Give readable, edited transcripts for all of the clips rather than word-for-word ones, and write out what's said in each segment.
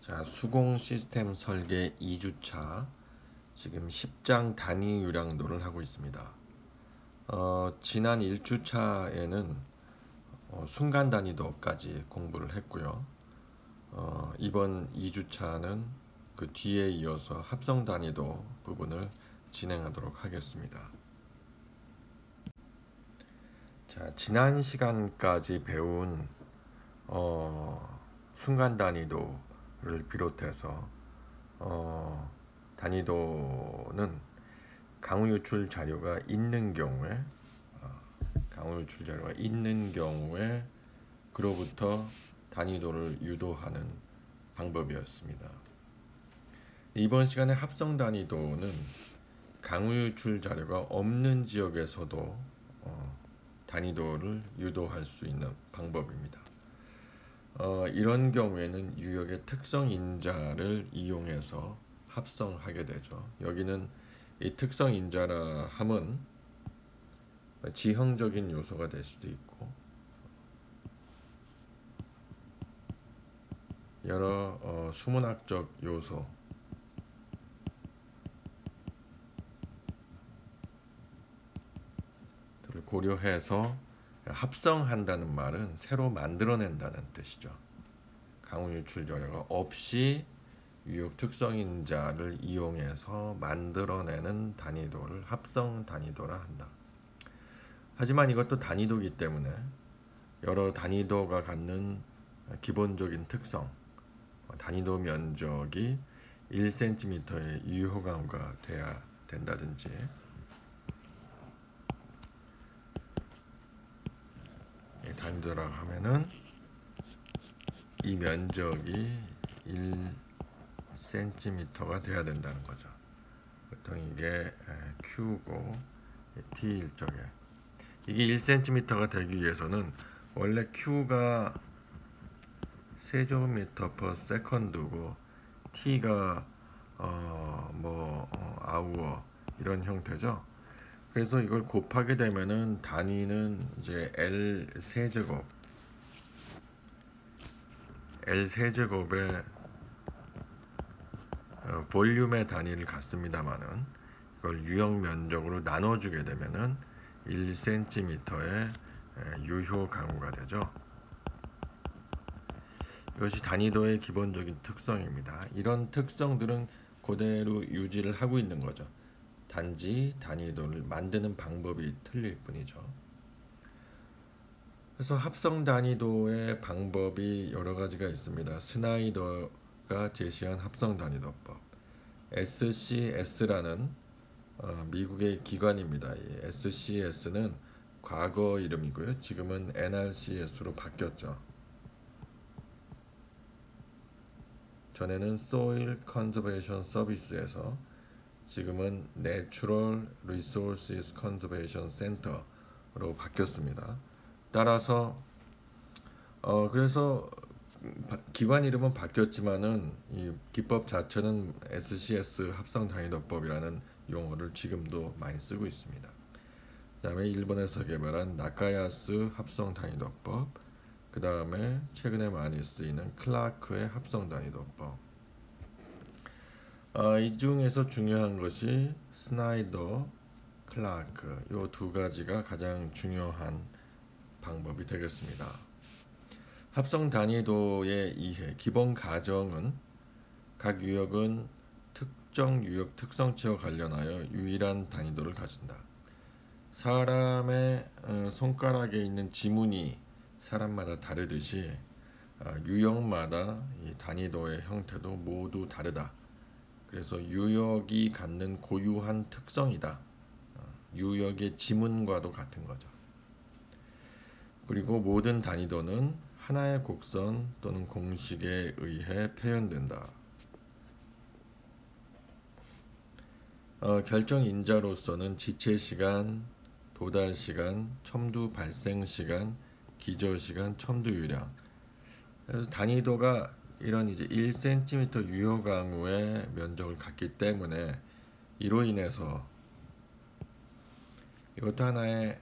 자, 수공 시스템 설계 2주차 지금 10장 단위 요량도를 하고 있습니다. 지난 1주차에는 순간 단위도까지 공부를 했고요. 이번 2주차는 그 뒤에 이어서 합성 단위도 부분을 진행하도록 하겠습니다. 자, 지난 시간까지 배운 순간 단위도를 비롯해서 단위도는 강우 유출 자료가 있는 경우에 그로부터 단위도를 유도하는 방법이었습니다. 이번 시간에 합성 단위도는 강우 유출 자료가 없는 지역에서도 단위도를 유도할 수 있는 방법입니다. 이런 경우에는 유역의 특성 인자를 이용해서 합성하게 되죠. 여기는 이 특성 인자라 함은 지형적인 요소가 될 수도 있고 여러 수문학적 요소를 고려해서 합성한다는 말은 새로 만들어낸다는 뜻이죠. 강우 유출 자료가 없이 유역 특성인자를 이용해서 만들어내는 단위도를 합성 단위도라 한다. 하지만 이것도 단위도이기 때문에 여러 단위도가 갖는 기본적인 특성, 단위도 면적이 1cm의 유효강우가 돼야 된다든지 단위도라고 하면은 이 면적이 1cm가 돼야 된다는 거죠. 보통 이게 Q고 T 일정에 이게 1cm가 되기 위해서는 원래 Q가 세제곱미터 per second고 T가 아우어 이런 형태죠. 그래서 이걸 곱하게 되면은 단위는 이제 L 세제곱의 볼륨의 단위를 갖습니다만은 이걸 유역 면적으로 나눠주게 되면은 1cm의 유효 강우가 되죠. 이것이 단위도의 기본적인 특성입니다. 이런 특성들은 그대로 유지를 하고 있는 거죠. 단지 단위도를 만드는 방법이 틀릴 뿐이죠. 그래서 합성 단위도의 방법이 여러 가지가 있습니다. 스나이더가 제시한 합성 단위도법, SCS라는 미국의 기관입니다. 이 SCS는 과거 이름이고요. 지금은 NRCS로 바뀌었죠. 전에는 Soil Conservation Service에서 지금은 Natural Resources Conservation Center로 바뀌었습니다. 따라서 그래서 기관 이름은 바뀌었지만은 이 기법 자체는 SCS 합성 단위도법이라는 용어를 지금도 많이 쓰고 있습니다. 그다음에 일본에서 개발한 나카야스 합성 단위도법, 그 다음에 최근에 많이 쓰이는 클라크의 합성 단위도법. 이 중에서 중요한 것이 스나이더, 클라크 이 두 가지가 가장 중요한 방법이 되겠습니다. 합성 단위도의 이해, 기본 가정은 각 유역은 특정 유역 특성치와 관련하여 유일한 단위도를 가진다. 사람의 손가락에 있는 지문이 사람마다 다르듯이 유역마다 이 단위도의 형태도 모두 다르다. 그래서 유역이 갖는 고유한 특성이다. 유역의 지문과도 같은 거죠. 그리고 모든 단위도는 하나의 곡선 또는 공식에 의해 표현된다. 결정 인자로서는 지체 시간, 도달 시간, 첨두 발생 시간, 기저 시간, 첨두 유량. 그래서 단위도가 이런 이제 1cm 유효 강우의 면적을 갖기 때문에 이로 인해서 이것도 하나의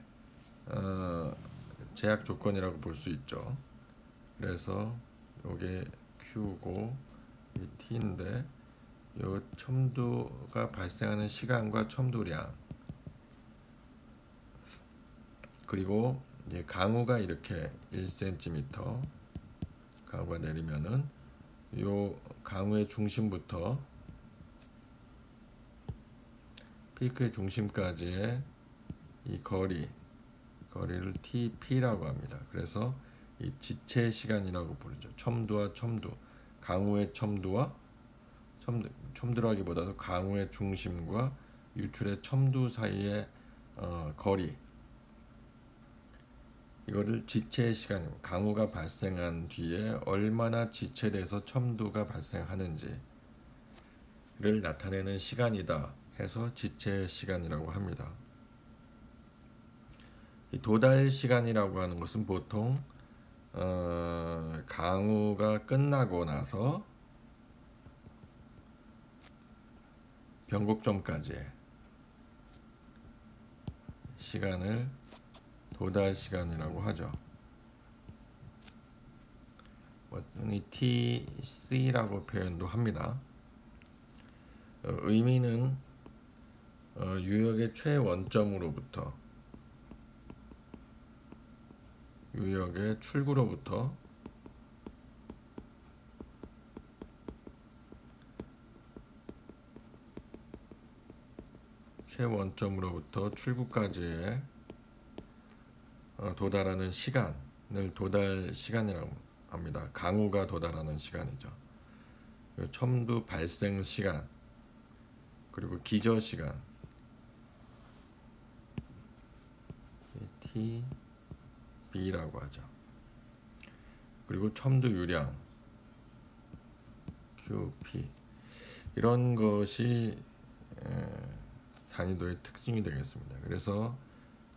제약 조건이라고 볼 수 있죠. 그래서 이게 Q고 이 t인데 요 첨두가 발생하는 시간과 첨두량, 그리고 이제 강우가 이렇게 1cm 강우가 내리면은 요 강우의 중심부터 피크의 중심까지의 이 거리를 TP라고 합니다. 그래서 이 지체 시간이라고 부르죠. 첨두와 첨두, 강우의 첨두라기보다도 강우의 중심과 유출의 첨두 사이의 거리, 이거를 지체 시간, 강우가 발생한 뒤에 얼마나 지체돼서 첨두가 발생하는지를 나타내는 시간이다 해서 지체 시간이라고 합니다. 이 도달 시간이라고 하는 것은 보통 강우가 끝나고 나서 변곡점까지의 시간을 도달 시간이라고 하죠. 이 TC라고 표현도 합니다. 의미는 유역의 최원점으로부터 유역의 출구로부터 최원점으로부터 출구까지의 도달하는 시간을 도달 시간이라고 합니다. 강우가 도달하는 시간이죠. 첨두 발생 시간, 그리고 기저 시간, TB라고 하죠. 그리고 첨두 유량, QP, 이런 것이 단위도의 특징이 되겠습니다. 그래서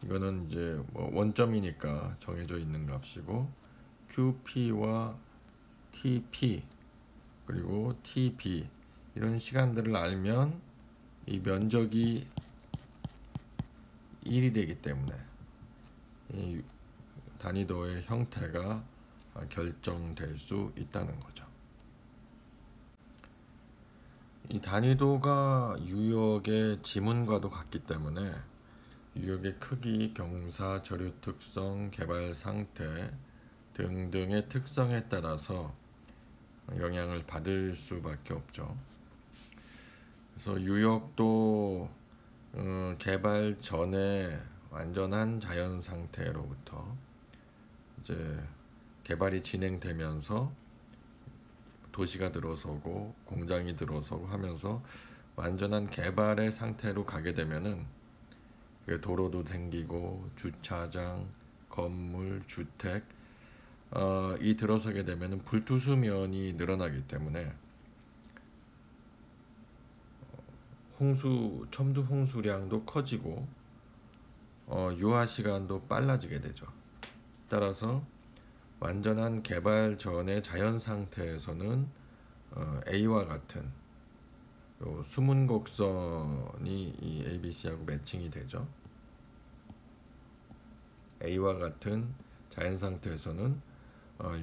이거는 이제 뭐 원점이니까 정해져 있는 값이고, QP와 TP 그리고 TB 이런 시간들을 알면 이 면적이 1이 되기 때문에 이 단위도의 형태가 결정될 수 있다는 거죠. 이 단위도가 유역의 지문과도 같기 때문에 유역의 크기, 경사, 저류 특성, 개발 상태 등등의 특성에 따라서 영향을 받을 수밖에 없죠. 그래서 유역도 개발 전에 완전한 자연 상태로부터 이제 개발이 진행되면서 도시가 들어서고 공장이 들어서고 하면서 완전한 개발의 상태로 가게 되면은 도로도 생기고 주차장, 건물, 주택 이 들어서게 되면은 불투수면이 늘어나기 때문에 첨두 홍수량도 커지고 유화 시간도 빨라지게 되죠. 따라서 완전한 개발 전의 자연 상태에서는 A와 같은 숨은 곡선이 이 ABC하고 매칭이 되죠. A와 같은 자연 상태에서는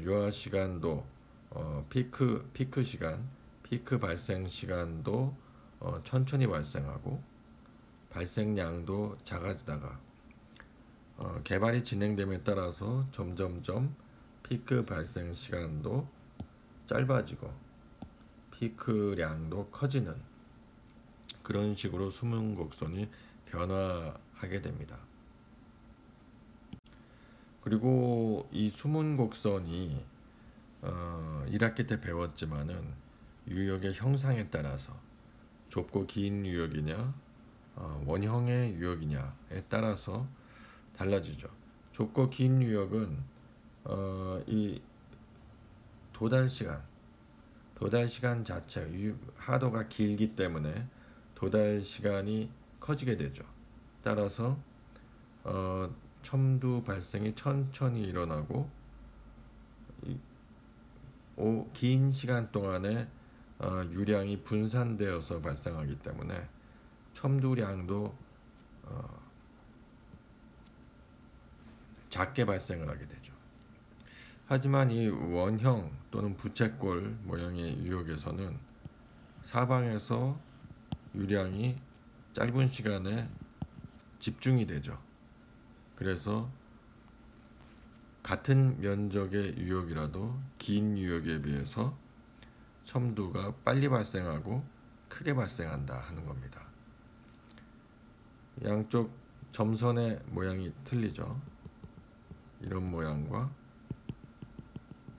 유화 시간도 피크 시간, 피크 발생 시간도 천천히 발생하고 발생량도 작아지다가 개발이 진행됨에 따라서 점점점 피크 발생 시간도 짧아지고 피크량도 커지는 그런 식으로 숨은 곡선이 변화하게 됩니다. 그리고 이 숨은 곡선이 1학기 때 배웠지만은 유역의 형상에 따라서 좁고 긴 유역이냐 원형의 유역이냐에 따라서 달라지죠. 좁고 긴 유역은 이 도달 시간 자체 하도가 길기 때문에 도달 시간이 커지게 되죠. 따라서 첨두 발생이 천천히 일어나고 긴 시간 동안에 유량이 분산되어서 발생하기 때문에 첨두량도 작게 발생을 하게 되죠. 하지만 이 원형 또는 부채꼴 모양의 유역에서는 사방에서 유량이 짧은 시간에 집중이 되죠. 그래서 같은 면적의 유역이라도 긴 유역에 비해서 첨두가 빨리 발생하고 크게 발생한다 하는 겁니다. 양쪽 점선의 모양이 틀리죠. 이런 모양과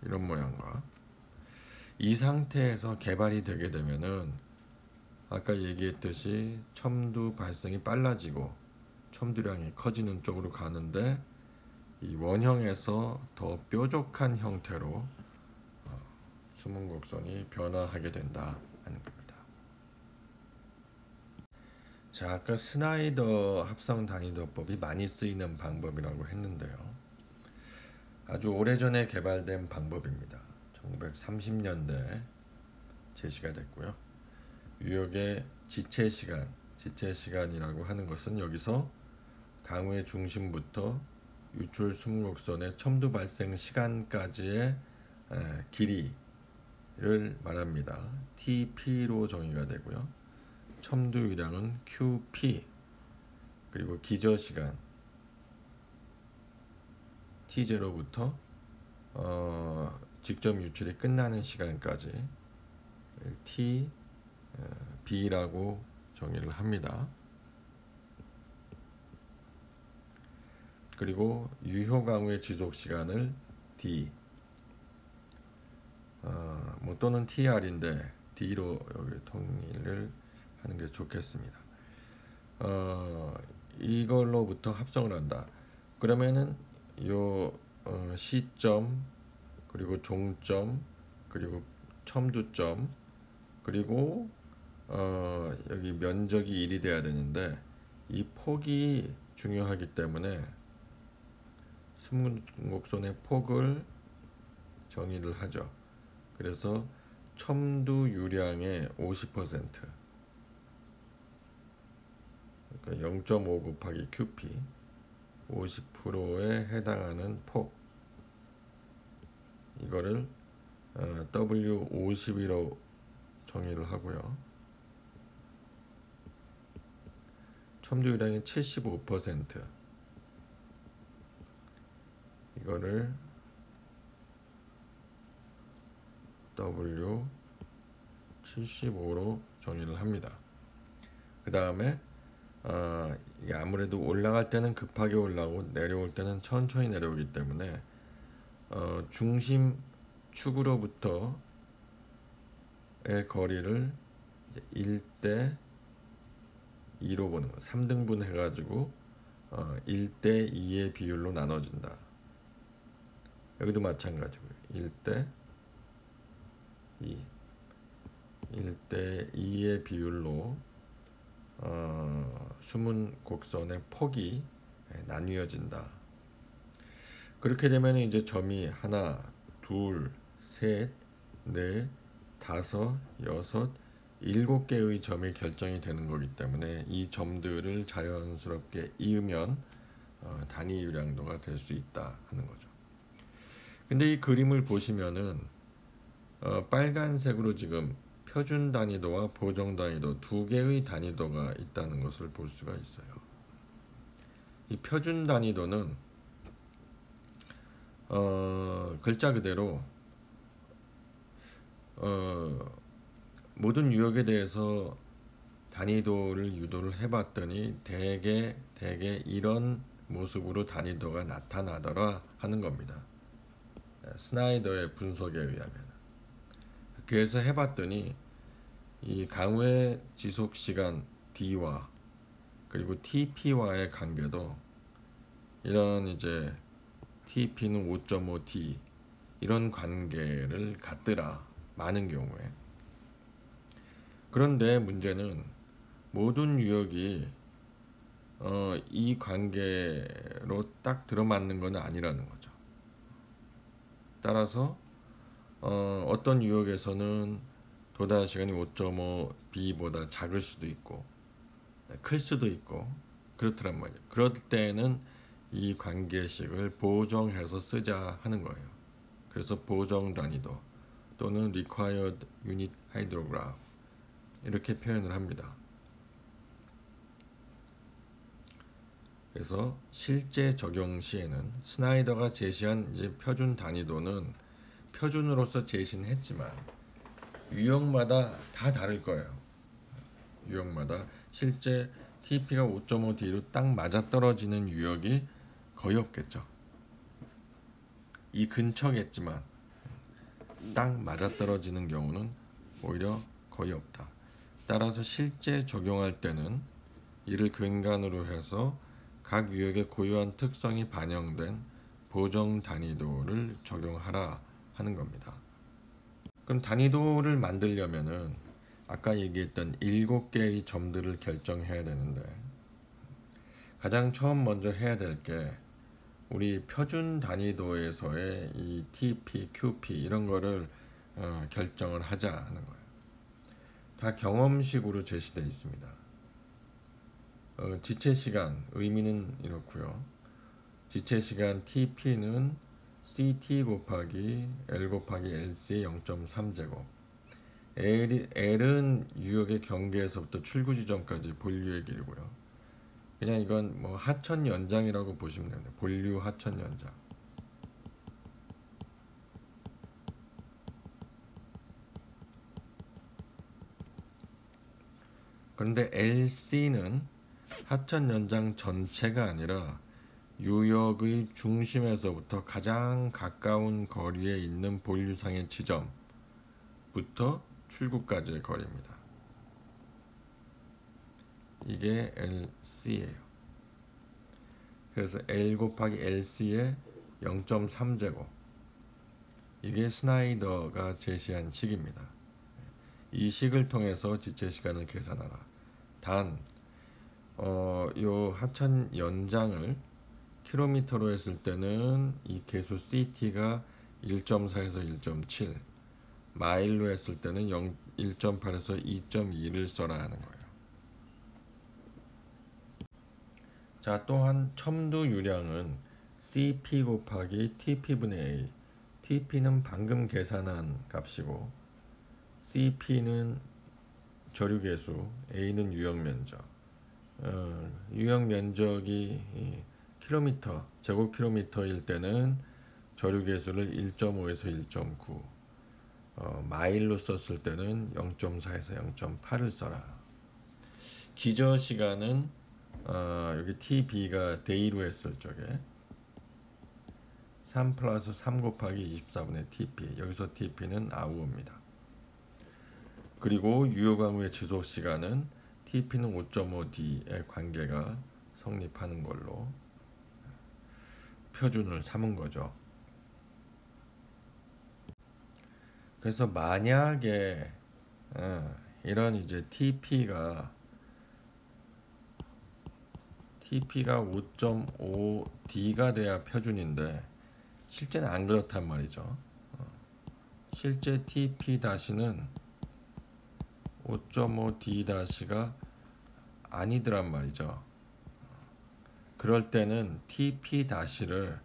이런 모양과. 이 상태에서 개발이 되게 되면은 아까 얘기했듯이 첨두 발생이 빨라지고 첨두량이 커지는 쪽으로 가는데, 이 원형에서 더 뾰족한 형태로 숨은 곡선이 변화하게 된다 하는 겁니다. 자, 아까 스나이더 합성 단위도법이 많이 쓰이는 방법이라고 했는데요. 아주 오래전에 개발된 방법입니다. 1930년대에 제시가 됐고요. 유역의 지체시간이라고 하는 것은 여기서 강우의 중심부터 유출 숨곡선의 첨두 발생 시간까지의 길이를 말합니다. TP로 정의가 되고요. 첨두 유량은 QP, 그리고 기저시간 T0부터 직접 유출이 끝나는 시간까지 TB라고 정의를 합니다. 그리고 유효 강우의 지속 시간을 D, 또는 TR인데 D로 여기 통일을 하는 게 좋겠습니다. 이걸로부터 합성을 한다. 그러면은 요 시점, 그리고 종점, 그리고 첨두점, 그리고 여기 면적이 1이 돼야 되는데 이 폭이 중요하기 때문에 숨곡선의 폭을 정의를 하죠. 그래서 첨두 유량의 50%, 그러니까 0.5 곱하기 QP, 50%에 해당하는 폭, 이거를 W50이라고 정의를 하고요. 첨두 유량의 75%, 이거를 W75로 정의를 합니다. 그 다음에 이게 아무래도 올라갈 때는 급하게 올라오고 내려올 때는 천천히 내려오기 때문에 중심 축으로부터의 거리를 1대 2로 보는 거, 3등분 해가지고 1대 2의 비율로 나눠진다. 여기도 마찬가지고요. 1대 2, 1대 2의 비율로 숨은 곡선의 폭이 나뉘어진다. 그렇게 되면 이제 점이 하나, 둘, 셋, 넷, 다섯, 여섯, 7개의 점이 결정이 되는 거기 때문에 이 점들을 자연스럽게 이으면 단위 유량도가 될 수 있다 하는 거죠. 근데 이 그림을 보시면은 빨간색으로 지금 표준 단위도와 보정 단위도 두 개의 단위도가 있다는 것을 볼 수가 있어요. 이 표준 단위도는 글자 그대로 모든 유역에 대해서 단위도를 유도를 해봤더니 대개 이런 모습으로 단위도가 나타나더라 하는 겁니다. 스나이더의 분석에 의하면. 그래서 해봤더니 이 강우의 지속시간 D와 그리고 TP와의 관계도 이런 이제 TP는 5.5T 이런 관계를 갖더라, 많은 경우에. 그런데 문제는 모든 유역이 이 관계로 딱 들어맞는 건 아니라는 거죠. 따라서 어떤 유역에서는 도달 시간이 5.5B보다 작을 수도 있고 클 수도 있고 그렇더란 말이에요. 그럴 때는 이 관계식을 보정해서 쓰자 하는 거예요. 그래서 보정 단위도 또는 required unit hydrograph 이렇게 표현을 합니다. 그래서 실제 적용 시에는 스나이더가 제시한 이제 표준 단위도는 표준으로서 제시는 했지만 유형마다 다 다를 거예요. 유형마다 실제 TP가 5.5D로 딱 맞아떨어지는 유역이 거의 없겠죠. 이 근처겠지만 딱 맞아떨어지는 경우는 오히려 거의 없다. 따라서 실제 적용할 때는 이를 근간으로 해서 각 유역의 고유한 특성이 반영된 보정 단위도를 적용하라 하는 겁니다. 그럼 단위도를 만들려면은 아까 얘기했던 7개의 점들을 결정해야 되는데 가장 처음 먼저 해야 될 게 우리 표준 단위도에서의 이 TP, QP 이런 거를 결정을 하자 하는 거예요. 다 경험식으로 제시되어 있습니다. 지체시간 의미는 이렇고요. 지체시간 TP는 CT 곱하기 L 곱하기 LC의 0.3제곱. L은 유역의 경계에서부터 출구 지점까지 본류의 길이고요. 그냥 이건 뭐 하천 연장이라고 보시면 됩니다. 본류 하천 연장. 그런데 LC는 하천 연장 전체가 아니라 유역의 중심에서부터 가장 가까운 거리에 있는 본류상의 지점부터 출구까지의 거리입니다. 이게 LC예요. 그래서 L 곱하기 LC의 0.3제곱. 이게 스나이더가 제시한 식입니다. 이 식을 통해서 지체 시간을 계산하라. 단, 요 하천 연장을 킬로미터로 했을 때는 이 계수 CT가 1.4에서 1.7, 마일로 했을 때는 1.8에서 2.2를 써라 하는 거예요. 자, 또한 첨두 유량은 CP 곱하기 TP분의 A. TP는 방금 계산한 값이고 CP는 저류계수, A는 유역면적. 유역면적이 킬로미터, 제곱킬로미터일 때는 저류계수를 1.5에서 1.9, 마일로 썼을 때는 0.4에서 0.8을 써라. 기저시간은 여기 TB가 데이로 했을 적에 3 플러스 3 곱하기 24분의 TP, 여기서 TP는 아우어입니다. 그리고 유효광후의 지속시간은 TP는 5.5D의 관계가 성립하는 걸로 표준을 삼은 거죠. 그래서 만약에 이런 이제 TP가 5.5D가 돼야 표준인데 실제는 안 그렇단 말이죠. 실제 TP 다시는 5.5D 다시가 아니더란 말이죠. 그럴 때는 TP 다시를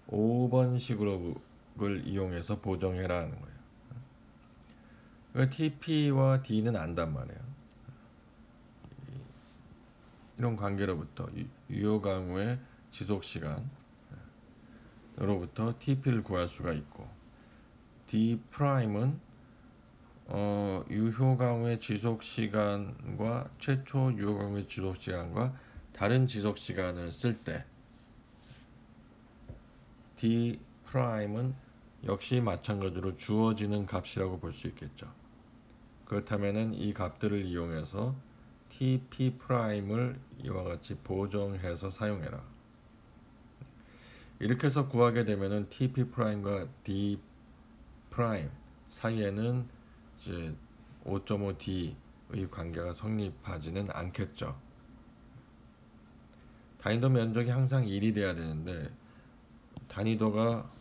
5번식을 이용해서 보정해라 하는 거예요. TP와 D는 안단 말이에요. 이런 관계로부터 유효광후의 지속시간으로부터 TP를 구할 수가 있고 D 프라임은 유효광후의 지속시간과 최초 유효광후의 지속시간과 다른 지속시간을 쓸 때 D 프라임은 역시 마찬가지로 주어지는 값이라고 볼 수 있겠죠. 그렇다면 이 값들을 이용해서 TP 프라임을 이와 같이 보정해서 사용해라. 이렇게 해서 구하게 되면은 TP 프라임과 D 프라임 사이에는 이제 5.5D의 관계가 성립하지는 않겠죠. 단위도 면적이 항상 1이 돼야 되는데 단위도가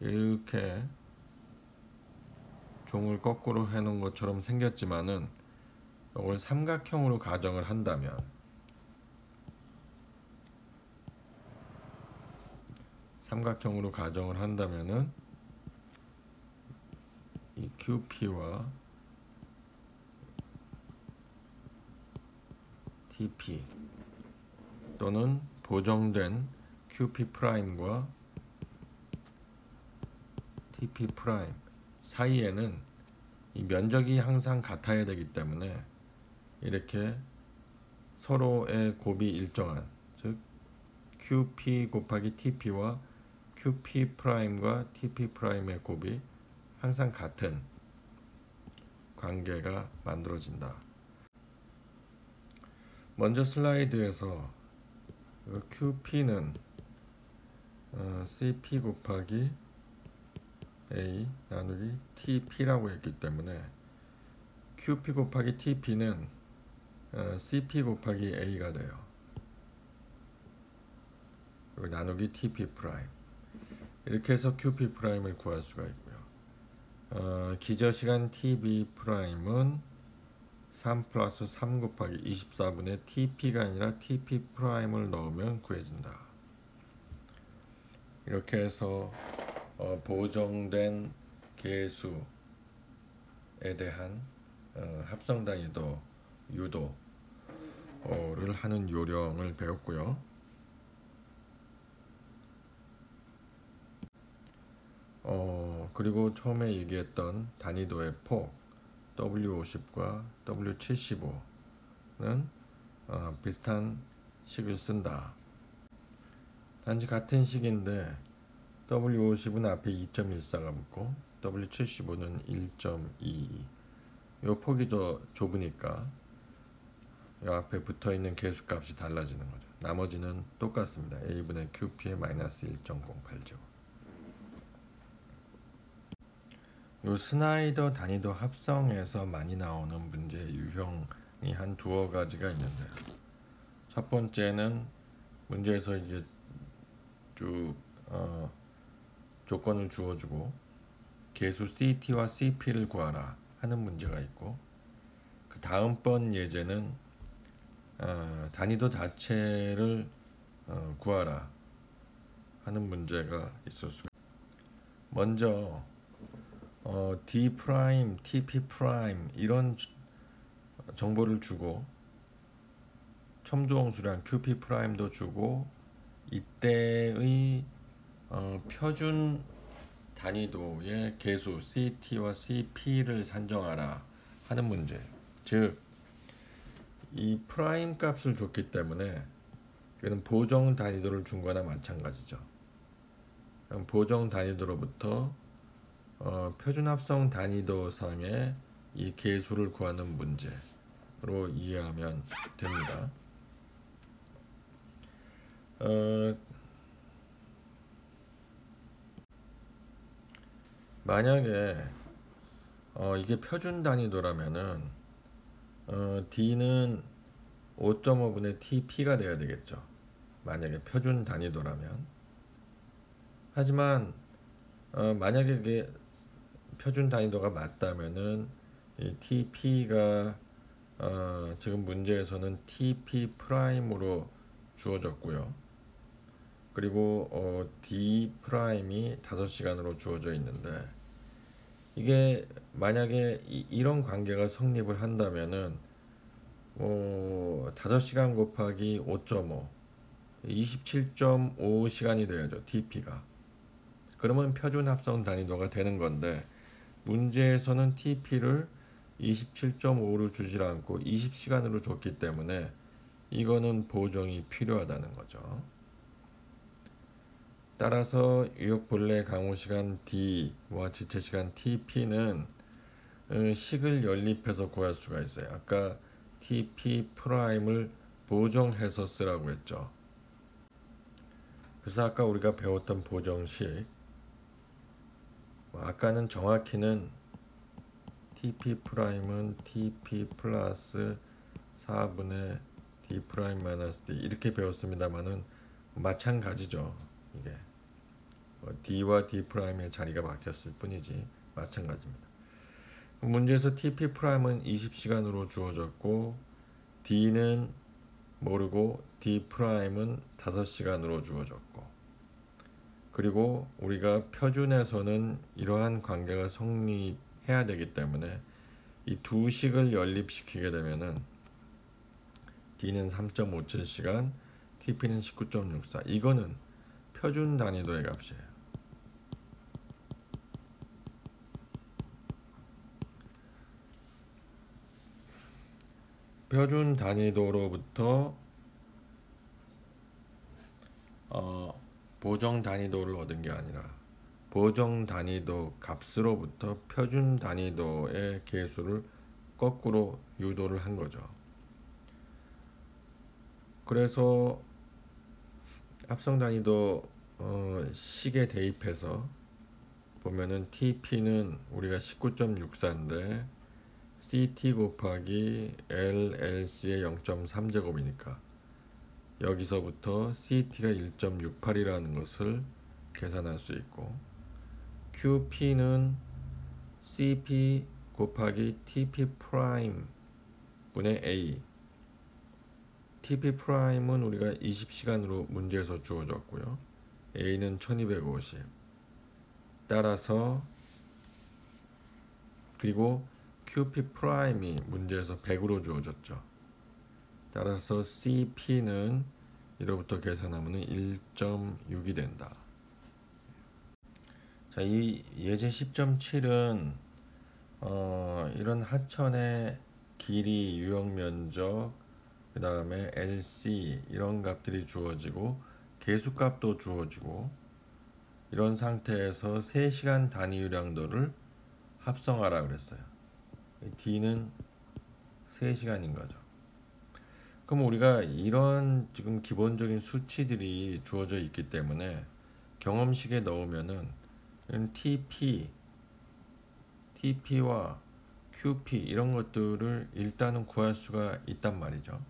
이렇게 종을 거꾸로 해놓은 것처럼 생겼지만은 이걸 삼각형으로 가정을 한다면 삼각형으로 가정을 한다면은 이 QP와 TP 또는 보정된 QP 프라임과 TP 프라임 사이에는 이 면적이 항상 같아야 되기 때문에 이렇게 서로의 곱이 일정한, 즉 QP 곱하기 TP와 QP 프라임과 TP 프라임의 곱이 항상 같은 관계가 만들어진다. 먼저 슬라이드에서 QP는 CP 곱하기 A 나누기 TP라고 했기 때문에 QP 곱하기 TP는 CP 곱하기 A가 돼요. 그리고 나누기 TP 프라임. 이렇게 해서 QP 프라임을 구할 수가 있고요. 기저시간 TB 프라임은 3 플러스 3 곱하기 24분의 TP가 아니라 TP 프라임을 넣으면 구해진다. 이렇게 해서 보정된 계수에 대한 합성 단위도 유도를 하는 요령을 배웠고요. 그리고 처음에 얘기했던 단위도의 폭 W50과 W75는 비슷한 식을 쓴다. 단지 같은 식인데 W50은 앞에 2.14가 붙고 W75는 1.22. 이 폭이 더 좁으니까 이 앞에 붙어있는 계수값이 달라지는 거죠. 나머지는 똑같습니다. A분의 QP의 마이너스 1.08제곱. 요 스나이더 단위도 합성에서 많이 나오는 문제 유형이 한 두어 가지가 있는데요. 첫 번째는 문제에서 이제 쭉 조건을 주어주고 계수 CT와 CP를 구하라 하는 문제가 있고, 그 다음번 예제는 단위도 자체를 구하라 하는 문제가 있을 수가 있습니다. 먼저 D 프라임, TP 프라임 이런 정보를 주고 첨조홍 수량 QP 프라임도 주고 이때의 표준 단위도의 계수 CT와 CP를 산정하라 하는 문제. 즉, 이 프라임 값을 줬기 때문에 그는 보정 단위도를 준 거나 마찬가지죠. 그럼 보정 단위도로부터 표준 합성 단위도상의 이 계수를 구하는 문제로 이해하면 됩니다. 만약에 이게 표준 단위도라면은 D는 5.5분의 TP가 돼야 되겠죠. 만약에 표준 단위도라면. 하지만 만약에 이게 표준 단위도가 맞다면은 이 TP가 지금 문제에서는 TP 프라임으로 주어졌고요. 그리고 D 프라임이 5시간으로 주어져 있는데, 이게 만약에 이런 관계가 성립을 한다면은 5시간 곱하기 5.5 27.5시간이 돼야죠. TP가. 그러면 표준 합성 단위도가 되는 건데, 문제에서는 TP를 27.5로 주질 않고 20시간으로 줬기 때문에 이거는 보정이 필요하다는 거죠. 따라서 유효 본래 강우 시간 D와 지체 시간 TP는 식을 연립해서 구할 수가 있어요. 아까 TP 프라임을 보정해서 쓰라고 했죠. 그래서 아까 우리가 배웠던 보정식, 아까는 정확히는 TP 프라임은 TP 플러스 4분의 D 프라임 마이너스 D 이렇게 배웠습니다만은 마찬가지죠. 이게 D와 D 프라임의 자리가 바뀌었을 뿐이지 마찬가지입니다. 문제에서 TP 프라임은 20시간으로 주어졌고 D는 모르고 D 프라임은 5시간으로 주어졌고, 그리고 우리가 표준에서는 이러한 관계가 성립이 해야 되기 때문에 이 두 식을 연립시키게 되면은 D는 3.57시간, TP는 19.64. 이거는 표준 단위도의 값이에요. 표준 단위도로부터 보정 단위도를 얻은 게 아니라 보정 단위도 값으로부터 표준 단위도의 계수를 거꾸로 유도를 한 거죠. 그래서 합성 단위도 식에 대입해서 보면은 TP는 우리가 19.64인데 CT 곱하기 LLC의 0.3제곱이니까 여기서부터 CT가 1.68이라는 것을 계산할 수 있고, QP는 CP 곱하기 TP 프라임 분의 A. TP 프라임은 우리가 20시간으로 문제에서 주어졌고요. A는 1250. 따라서 그리고 QP 프라임이 문제에서 100으로 주어졌죠. 따라서 CP는 이로부터 계산하면 1.6이 된다. 자, 이 예제 10.7은 이런 하천의 길이, 유역 면적, 그 다음에 LC 이런 값들이 주어지고 계수값도 주어지고 이런 상태에서 3시간 단위 유량도를 합성하라 그랬어요. D는 3시간인 거죠. 그럼 우리가 이런 지금 기본적인 수치들이 주어져 있기 때문에 경험식에 넣으면은 TP와 QP 이런 것들을 일단은 구할 수가 있단 말이죠.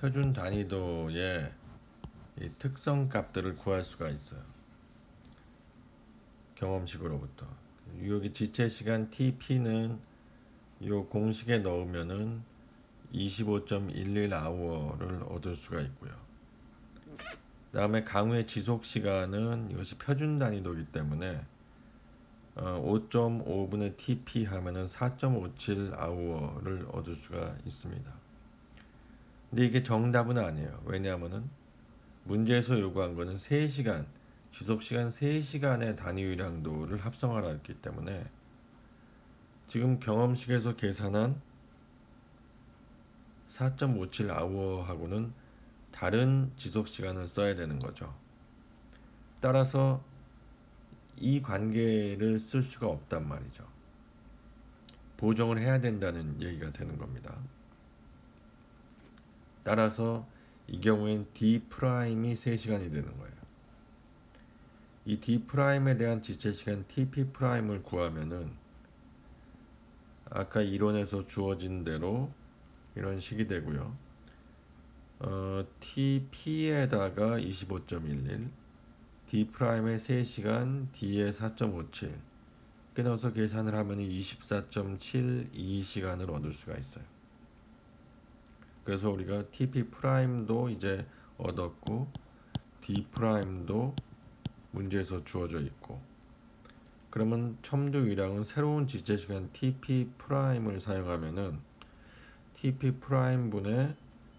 표준 단위도의 이 특성 값들을 구할 수가 있어요. 경험식으로부터. 여기 지체 시간 TP는 이 공식에 넣으면은 25.11아워를 얻을 수가 있고요. 다음에 강우의 지속 시간은 이것이 표준 단위도이기 때문에 5.5분의 TP 하면은 4.57아워를 얻을 수가 있습니다. 근데 이게 정답은 아니에요. 왜냐하면은 문제에서 요구한 거는 3시간, 지속시간 3시간의 단위 유량도를 합성하라 했기 때문에 지금 경험식에서 계산한 4.57아워하고는 다른 지속시간을 써야 되는 거죠. 따라서 이 관계를 쓸 수가 없단 말이죠. 보정을 해야 된다는 얘기가 되는 겁니다. 따라서 이 경우엔 D'이 3시간이 되는 거예요. 이 D'에 대한 지체시간 TP'을 구하면은 아까 이론에서 주어진 대로 이런 식이 되고요. TP에다가 25.11, D'의 3시간, D의 4.57 이렇게 넣어서 계산을 하면 24.72시간을 얻을 수가 있어요. 그래서 우리가 TP'도 이제 얻었고 D'도 문제에서 주어져 있고, 그러면 첨두 유량은 새로운 지체시간 TP'을 사용하면은 TP 분의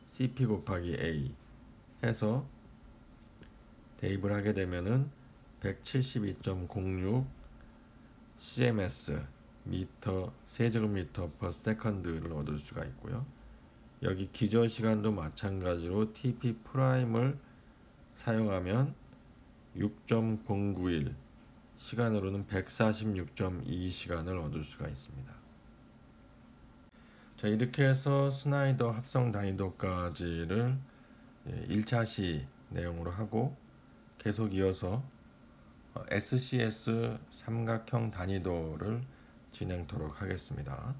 CP 곱하기 A 해서 대입을 하게 되면은 172.06 cms 미터 세제곱미터 per second를 얻을 수가 있고요. 여기 기저 시간도 마찬가지로 TP'을 사용하면 6.091 시간으로는 146.2시간을 얻을 수가 있습니다. 자, 이렇게 해서 스나이더 합성 단위도까지를 1차시 내용으로 하고 계속 이어서 SCS 삼각형 단위도를 진행토록 하겠습니다.